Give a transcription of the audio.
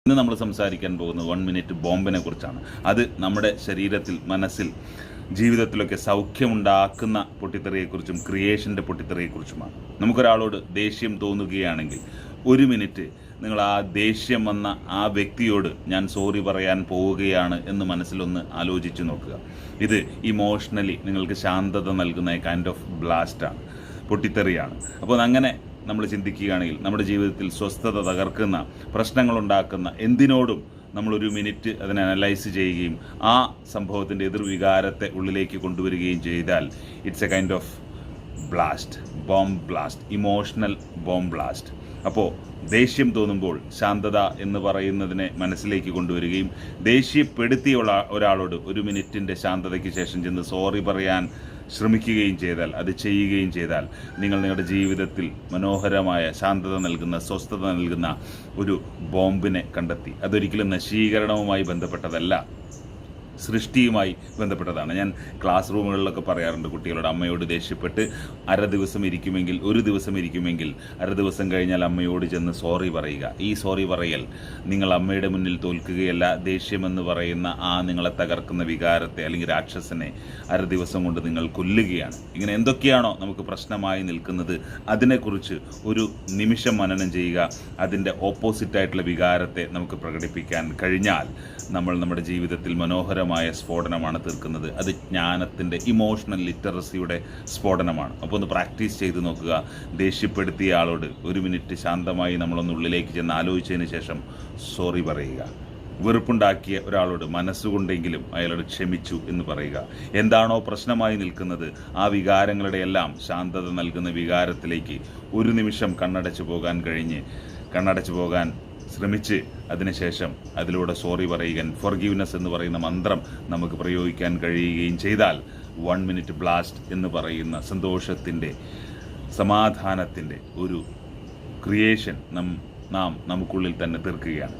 ഇന്ന് നമ്മൾ സംസാരിക്കാൻ പോകുന്നത് 1 മിനിറ്റ് ബോംബിനെ കുറിച്ചാണ്. അത് നമ്മുടെ ശരീരത്തിൽ, മനസ്സിൽ, ജീവിതത്തിലൊക്കെ സൗഖ്യമുണ്ടാക്കുന്ന പൊട്ടിത്തെറിയെക്കുറിച്ചും ക്രിയേഷൻ്റെ പൊട്ടിത്തെറിയെക്കുറിച്ചുമാണ്. നമുക്കൊരാളോട് ദേഷ്യം തോന്നുകയാണെങ്കിൽ 1 മിനിറ്റ് നിങ്ങൾ ആ ദേഷ്യം വന്ന ആ വ്യക്തിയോട് ഞാൻ സോറി പറയാൻ പോവുകയാണ് എന്ന് മനസ്സിലൊന്ന് ആലോചിച്ച് നോക്കുക. ഇത് ഇമോഷണലി നിങ്ങൾക്ക് ശാന്തത നൽകുന്ന കൈൻഡ് ഓഫ് ബ്ലാസ്റ്റാണ്, പൊട്ടിത്തെറിയാണ്. അപ്പോൾ അങ്ങനെ നമ്മൾ ചിന്തിക്കുകയാണെങ്കിൽ നമ്മുടെ ജീവിതത്തിൽ സ്വസ്ഥത തകർക്കുന്ന, പ്രശ്നങ്ങളുണ്ടാക്കുന്ന എന്തിനോടും നമ്മൾ 1 മിനിറ്റ് അതിനെ അനലൈസ് ചെയ്യുകയും ആ സംഭവത്തിൻ്റെ എതിർവികാരത്തെ ഉള്ളിലേക്ക് കൊണ്ടുവരികയും ചെയ്താൽ it's A kind of blast, bomb blast, emotional bomb blast. അപ്പോൾ ദേഷ്യം തോന്നുമ്പോൾ ശാന്തത എന്ന് പറയുന്നതിനെ മനസ്സിലേക്ക് കൊണ്ടുവരികയും ദേഷ്യപ്പെടുത്തിയ ഒരാളോട് 1 മിനിറ്റിൻ്റെ ശാന്തതയ്ക്ക് ശേഷം ചെന്ന് സോറി പറയാൻ ശ്രമിക്കുകയും ചെയ്താൽ, അത് ചെയ്യുകയും ചെയ്താൽ നിങ്ങൾ നിങ്ങളുടെ ജീവിതത്തിൽ മനോഹരമായ ശാന്തത നൽകുന്ന, സ്വസ്ഥത നൽകുന്ന ഒരു ബോംബിനെ കണ്ടെത്തി. അതൊരിക്കലും നശീകരണവുമായി ബന്ധപ്പെട്ടതല്ല, സൃഷ്ടിയുമായി ബന്ധപ്പെട്ടതാണ്. ഞാൻ ക്ലാസ് റൂമുകളിലൊക്കെ പറയാറുണ്ട് കുട്ടികളോട്, അമ്മയോട് ദേഷ്യപ്പെട്ട് അര ദിവസം ഇരിക്കുമെങ്കിൽ, 1 ദിവസം ഇരിക്കുമെങ്കിൽ, അര ദിവസം കഴിഞ്ഞാൽ അമ്മയോട് ചെന്ന് സോറി പറയുക. ഈ സോറി പറയൽ നിങ്ങൾ അമ്മയുടെ മുന്നിൽ തോൽക്കുകയല്ല, ദേഷ്യമെന്ന് പറയുന്ന ആ നിങ്ങളെ തകർക്കുന്ന വികാരത്തെ അല്ലെങ്കിൽ രാക്ഷസനെ അര ദിവസം കൊണ്ട് നിങ്ങൾ കൊല്ലുകയാണ്. ഇങ്ങനെ എന്തൊക്കെയാണോ നമുക്ക് പ്രശ്നമായി നിൽക്കുന്നത് അതിനെക്കുറിച്ച് ഒരു നിമിഷം മനനം ചെയ്യുക. അതിൻ്റെ ഓപ്പോസിറ്റായിട്ടുള്ള വികാരത്തെ നമുക്ക് പ്രകടിപ്പിക്കാൻ കഴിഞ്ഞാൽ നമ്മൾ നമ്മുടെ ജീവിതത്തിൽ മനോഹരമായ സ്ഫോടനമാണ് തീർക്കുന്നത്. അത് ജ്ഞാനത്തിൻ്റെ, ഇമോഷണൽ ലിറ്ററസിയുടെ സ്ഫോടനമാണ്. അപ്പോൾ ഒന്ന് പ്രാക്ടീസ് ചെയ്ത് നോക്കുക. ദേഷ്യപ്പെടുത്തിയ ആളോട് 1 മിനിറ്റ് ശാന്തമായി നമ്മളൊന്ന് ഉള്ളിലേക്ക് ചെന്ന് ആലോചിച്ചതിന് ശേഷം സോറി പറയുക. വെറുപ്പുണ്ടാക്കിയ ഒരാളോട് മനസ്സുകൊണ്ടെങ്കിലും അയാളോട് ക്ഷമിച്ചു എന്ന് പറയുക. എന്താണോ പ്രശ്നമായി നിൽക്കുന്നത് ആ വികാരങ്ങളുടെ എല്ലാം ശാന്തത നൽകുന്ന വികാരത്തിലേക്ക് 1 നിമിഷം കണ്ണടച്ചു പോകാൻ ശ്രമിച്ച് അതിനുശേഷം അതിലൂടെ സോറി പറയുക, ഫോർഗീവ്നെസ് എന്ന് പറയുന്ന മന്ത്രം നമുക്ക് പ്രയോഗിക്കാൻ കഴിയുകയും ചെയ്താൽ 1 മിനിറ്റ് ബ്ലാസ്റ്റ് എന്ന് പറയുന്ന സന്തോഷത്തിൻ്റെ, സമാധാനത്തിൻ്റെ ഒരു ക്രിയേഷൻ നമുക്കുള്ളിൽ തന്നെ തീർക്കുകയാണ്.